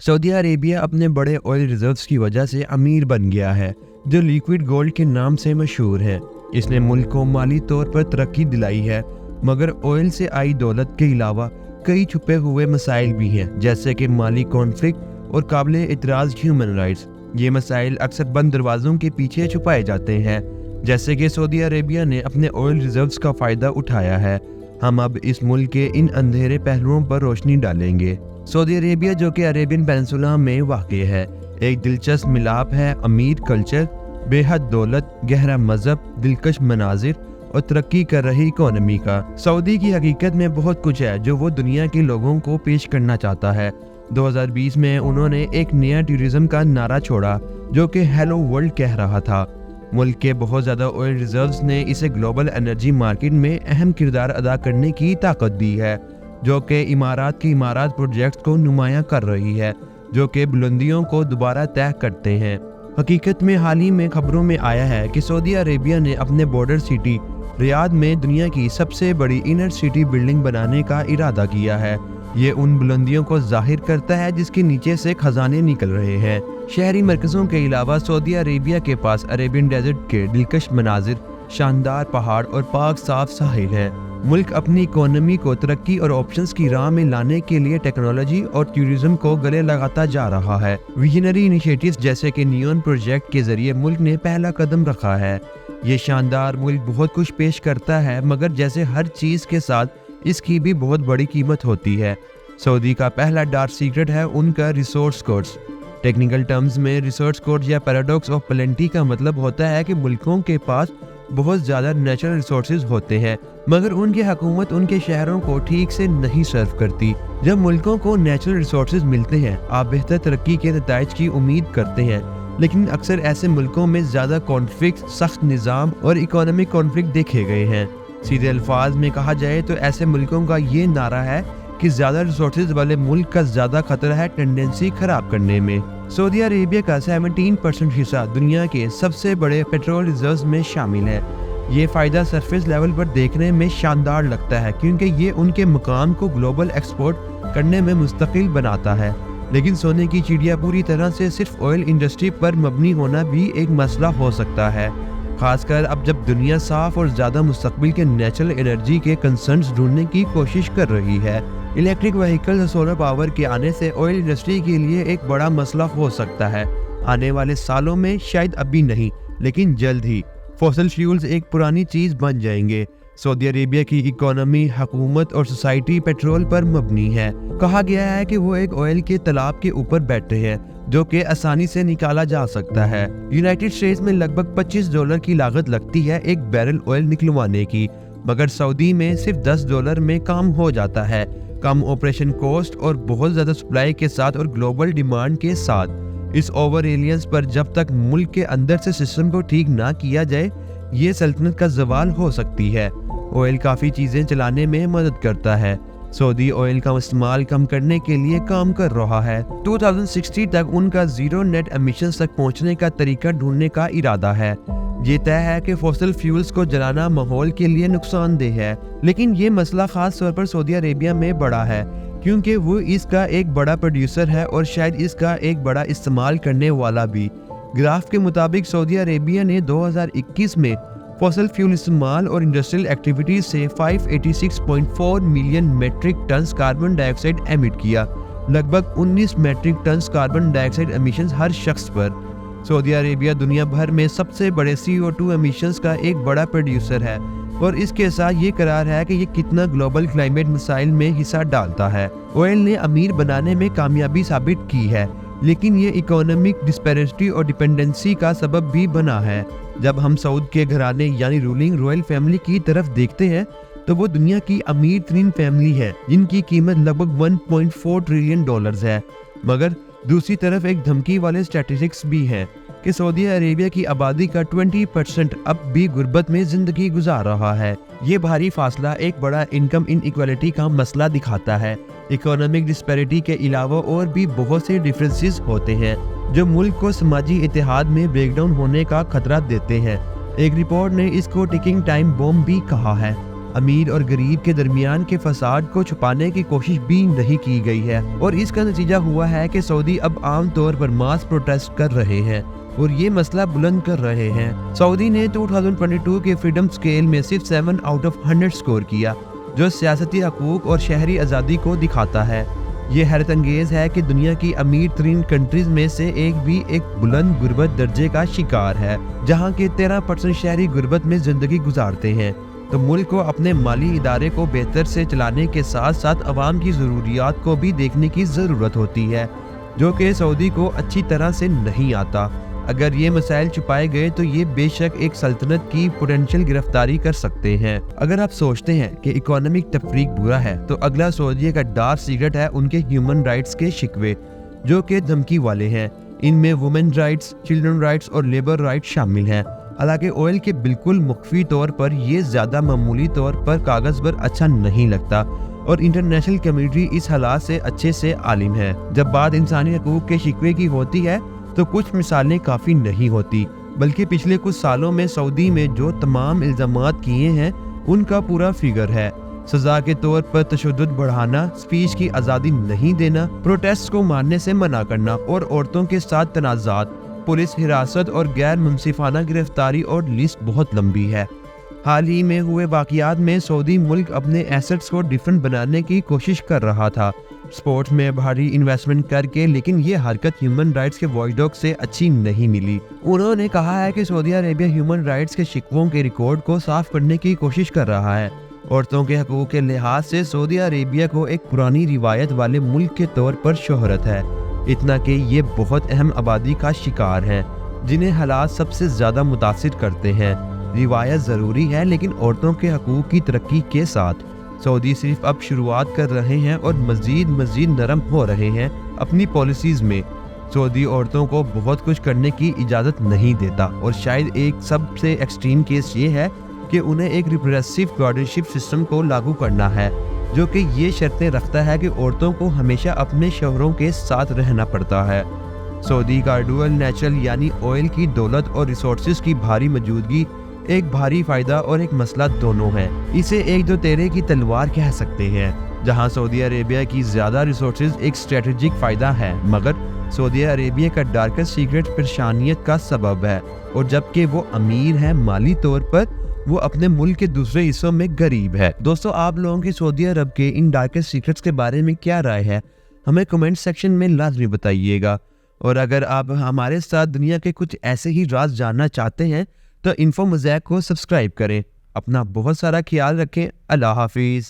Saudi Arabia अपने बड़े oil reserves की वजह से अमीर बन गया है, जो लिक्विड गोल्ड के नाम से मशहूर है। इसने मुल्क को माली तौर पर तरक्की दिलाई है, मगर ऑयल से आई दौलत के अलावा कई छुपे हुए मसाइल भी हैं, जैसे कि माली कॉन्फ्लिक्ट और काबिल इतराज़ ह्यूमन राइट्स। ये मसाइल अक्सर बंद दरवाज़ों के पीछे छुपाए जाते हैं, जैसे कि सऊदी अरेबिया ने अपने ऑयल रिजर्व्स का फ़ायदा उठाया है। हम अब इस मुल्क के इन अंधेरे पहलुओं पर रोशनी डालेंगे। सऊदी अरेबिया, जो कि अरेबियन पेनिनसुला में वाक़ई है, एक दिलचस्प मिलाप है अमीर कल्चर, बेहद दौलत, गहरा मज़हब, दिलकश मनाजिर और तरक्की कर रही इकोनॉमी का। सऊदी की हकीकत में बहुत कुछ है जो वो दुनिया के लोगों को पेश करना चाहता है। 2020 में उन्होंने एक नया टूरिज्म का नारा छोड़ा, जो कि हेलो वर्ल्ड कह रहा था। मुल्क के बहुत ज़्यादा ऑयल रिजर्व्स ने इसे ग्लोबल एनर्जी मार्केट में अहम किरदार अदा करने की ताकत दी है, जो कि इमारात की इमारत प्रोजेक्ट्स को नुमायां कर रही है, जो कि बुलंदियों को दोबारा तय करते हैं। हकीकत में हाल ही में खबरों में आया है कि सऊदी अरेबिया ने अपने बॉर्डर सिटी रियाद में दुनिया की सबसे बड़ी इनर सिटी बिल्डिंग बनाने का इरादा किया है। ये उन बुलंदियों को जाहिर करता है जिसके नीचे से खजाने निकल रहे हैं। शहरी मरकज़ों के अलावा सऊदी अरेबिया के पास अरेबियन डेजर्ट के दिलकश मनाजिर, शानदार पहाड़ और पाक साफ साहिल हैं। मुल्क अपनी इकोनॉमी को तरक्की और ऑप्शंस की राह में लाने के लिए टेक्नोलॉजी और टूरिज्म को गले लगाता जा रहा है। विजनरी इनिशिएटिव्स जैसे कि नियॉन प्रोजेक्ट के जरिए मुल्क ने पहला कदम रखा है। ये शानदार मुल्क बहुत कुछ पेश करता है, मगर जैसे हर चीज़ के साथ इसकी भी बहुत बड़ी कीमत होती है। सऊदी का पहला डार्क सीक्रेट है उनका रिसोर्स कोर्स। टेक्निकल टर्म्स में रिसोर्स कोर्स या पैराडॉक्स ऑफ प्लेंटी का मतलब होता है कि मुल्कों के पास बहुत ज़्यादा नेचुरल रिसोर्सेज होते हैं, मगर उनकी हुकूमत उनके शहरों को ठीक से नहीं सर्व करती। जब मुल्कों को नेचुरल रिसोर्सेज मिलते हैं, आप बेहतर तरक्की के नताइज की उम्मीद करते हैं, लेकिन अक्सर ऐसे मुल्कों में ज़्यादा कॉन्फ्लिक्ट, सख्त निज़ाम और इकोनॉमिक कॉन्फ्लिक्ट देखे गए हैं। सीधे अल्फाज में कहा जाए तो ऐसे मुल्कों का ये नारा है कि ज़्यादा रिसोर्सेज वाले मुल्क का ज़्यादा खतरा है टेंडेंसी खराब करने में। सऊदी अरेबिया का 17% हिस्सा दुनिया के सबसे बड़े पेट्रोल रिजर्व्स में शामिल है। ये फ़ायदा सरफेस लेवल पर देखने में शानदार लगता है, क्योंकि ये उनके मकाम को ग्लोबल एक्सपोर्ट करने में मुस्तकिल बनाता है। लेकिन सोने की चिड़िया पूरी तरह से सिर्फ ऑयल इंडस्ट्री पर मबनी होना भी एक मसला हो सकता है, खासकर अब जब दुनिया साफ और ज़्यादा मुस्तकबिल के नेचुरल एनर्जी के कंसर्न्स ढूंढने की कोशिश कर रही है। इलेक्ट्रिक व्हीकल्स और सोलर पावर के आने से ऑयल इंडस्ट्री के लिए एक बड़ा मसला हो सकता है। आने वाले सालों में, शायद अभी नहीं, लेकिन जल्द ही फॉसिल फ्यूल्स एक पुरानी चीज़ बन जाएंगे। सऊदी अरेबिया की इकोनॉमी, हुकूमत और सोसाइटी पेट्रोल पर मबनी है। कहा गया है कि वो एक ऑयल के तालाब के ऊपर बैठे हैं, जो कि आसानी से निकाला जा सकता है। यूनाइटेड स्टेट्स में लगभग $25 की लागत लगती है एक बैरल ऑयल निकलवाने की, मगर सऊदी में सिर्फ $10 में काम हो जाता है। कम ऑपरेशन कॉस्ट और बहुत ज़्यादा सप्लाई के साथ और ग्लोबल डिमांड के साथ इस ओवर एलियंस पर जब तक मुल्क के अंदर से सिस्टम को ठीक ना किया जाए, ये सल्तनत का जवाल हो सकती है। ऑयल काफ़ी चीज़ें चलाने में मदद करता है। सऊदी ऑयल का इस्तेमाल कम करने के लिए काम कर रहा है। 2060 तक उनका जीरो नेट एमिशंस तक पहुंचने का तरीका ढूंढने का इरादा है। ये तय है कि फॉसिल फ्यूल्स को जलाना माहौल के लिए नुकसानदेह है, लेकिन ये मसला खास तौर पर सऊदी अरेबिया में बड़ा है, क्योंकि वो इसका एक बड़ा प्रोड्यूसर है और शायद इसका एक बड़ा इस्तेमाल करने वाला भी। ग्राफ के मुताबिक सऊदी अरेबिया ने 2021 में फॉसिल फ्यूल इस्तेमाल और इंडस्ट्रियल एक्टिविटीज से 586.4 million metric ton carbon dioxide emit किया, लगभग 19 metric ton carbon dioxide emissions हर शख्स पर। सऊदी अरेबिया दुनिया भर में सबसे बड़े CO2 एमिशंस का एक बड़ा प्रोड्यूसर है, और इसके साथ ये करार है कि ये कितना ग्लोबल क्लाइमेट मसाइल में हिस्सा डालता है। ऑयल ने अमीर बनाने में कामयाबी साबित की है, लेकिन ये इकोनॉमिक डिस्पैरिटी और डिपेंडेंसी का सबब भी बना है। जब हम सऊद के घराने यानी रूलिंग रॉयल फैमिली की तरफ देखते हैं, तो वो दुनिया की अमीर तरीन फैमिली है, जिनकी कीमत लगभग $1.4 ट्रिलियन है। मगर दूसरी तरफ एक धमकी वाले स्टैटिस्टिक्स भी हैं कि सऊदी अरेबिया की आबादी का 20% अब भी गुर्बत में जिंदगी गुजार रहा है। ये भारी फासला एक बड़ा इनकम इनइक्वालिटी का मसला दिखाता है। इकोनॉमिक डिस्पैरिटी के अलावा और भी बहुत से डिफरेंसेस होते हैं जो मुल्क को समाजी इतिहाद में ब्रेकडाउन होने का खतरा देते हैं। एक रिपोर्ट ने इसको टिकिंग टाइम बॉम्ब भी कहा है। امیر اور غریب کے درمیان کے فساد کو چھپانے کی کوشش بھی نہیں کی گئی ہے، اور اس کا نتیجہ ہوا ہے کہ سعودی اب عام طور پر ماس پروٹیسٹ کر رہے ہیں اور یہ مسئلہ بلند کر رہے ہیں۔ سعودی نے 2022 کے فریڈم سکیل میں صرف 7 آؤٹ آف 100 سکور کیا، جو سیاسی حقوق اور شہری آزادی کو دکھاتا ہے۔ یہ حیرت انگیز ہے کہ دنیا کی امیر ترین کنٹریز میں سے ایک بھی ایک بلند غربت درجے کا شکار ہے، جہاں کے 13% شہری غربت میں زندگی گزارتے ہیں۔ تو ملک کو اپنے مالی ادارے کو بہتر سے چلانے کے ساتھ ساتھ عوام کی ضروریات کو بھی دیکھنے کی ضرورت ہوتی ہے، جو کہ سعودی کو اچھی طرح سے نہیں آتا۔ اگر یہ مسائل چھپائے گئے تو یہ بے شک ایک سلطنت کی پوٹینشیل گرفتاری کر سکتے ہیں۔ اگر آپ سوچتے ہیں کہ اکانومک تفریق برا ہے تو اگلا سعودیہ کا ڈارک سیکرٹ ہے ان کے ہیومن رائٹس کے شکوے، جو کہ دھمکی والے ہیں۔ ان میں وومن رائٹس، چلڈرن رائٹس اور لیبر رائٹس شامل ہیں۔ حالانکہ آئل کے بالکل مخفی طور پر یہ زیادہ معمولی طور پر کاغذ پر اچھا نہیں لگتا، اور انٹرنیشنل کمیونٹی اس حالات سے اچھے سے عالم ہے۔ جب بات انسانی حقوق کے شکوے کی ہوتی ہے تو کچھ مثالیں کافی نہیں ہوتی، بلکہ پچھلے کچھ سالوں میں سعودی میں جو تمام الزامات کیے ہیں ان کا پورا فگر ہے۔ سزا کے طور پر تشدد بڑھانا، سپیچ کی آزادی نہیں دینا، پروٹیسٹ کو ماننے سے منع کرنا، اور عورتوں کے ساتھ تنازعات، پولیس حراست اور غیر منصفانہ گرفتاری، اور لسٹ بہت لمبی ہے۔ حال ہی میں ہوئے واقعات میں سعودی ملک اپنے ایسٹس کو ڈیفرنٹ بنانے کی کوشش کر رہا تھا، سپورٹس میں بھاری انویسٹمنٹ کر کے، لیکن یہ حرکت ہیومن رائٹس کے واچ ڈاگ سے اچھی نہیں ملی۔ انہوں نے کہا ہے کہ سعودی عربیہ ہیومن رائٹس کے شکووں کے ریکارڈ کو صاف کرنے کی کوشش کر رہا ہے۔ عورتوں کے حقوق کے لحاظ سے سعودی عربیہ کو ایک پرانی روایت والے ملک کے طور پر شہرت ہے، اتنا کہ یہ بہت اہم آبادی کا شکار ہے جنہیں حالات سب سے زیادہ متاثر کرتے ہیں۔ روایت ضروری ہے، لیکن عورتوں کے حقوق کی ترقی کے ساتھ سعودی صرف اب شروعات کر رہے ہیں اور مزید نرم ہو رہے ہیں اپنی پالیسیز میں۔ سعودی عورتوں کو بہت کچھ کرنے کی اجازت نہیں دیتا، اور شاید ایک سب سے ایکسٹریم کیس یہ ہے کہ انہیں ایک ریپریسیو گارڈنشپ سسٹم کو لاگو کرنا ہے، جو کہ یہ شرطیں رکھتا ہے کہ عورتوں کو ہمیشہ اپنے شوہروں کے ساتھ رہنا پڑتا ہے۔ سعودی کا ڈوئل نیچرل یعنی آئل کی دولت اور ریسورسز کی بھاری موجودگی ایک بھاری فائدہ اور ایک مسئلہ دونوں ہے۔ اسے ایک دو تیرے کی تلوار کہہ سکتے ہیں، جہاں سعودی عربیہ کی زیادہ ریسورسز ایک اسٹریٹجک فائدہ ہے، مگر سعودی عربیہ کا ڈارکسٹ سیکرٹ پریشانیت کا سبب ہے، اور جبکہ وہ امیر ہے مالی طور پر، وہ اپنے ملک کے دوسرے حصوں میں غریب ہے۔ دوستو، آپ لوگوں کی سعودی عرب کے ان ڈارکسٹ سیکرٹس کے بارے میں کیا رائے ہے؟ ہمیں کمنٹ سیکشن میں لازمی بتائیے گا، اور اگر آپ ہمارے ساتھ دنیا کے کچھ ایسے ہی راز جاننا چاہتے ہیں تو انفو موزیک کو سبسکرائب کریں۔ اپنا بہت سارا خیال رکھیں۔ اللہ حافظ۔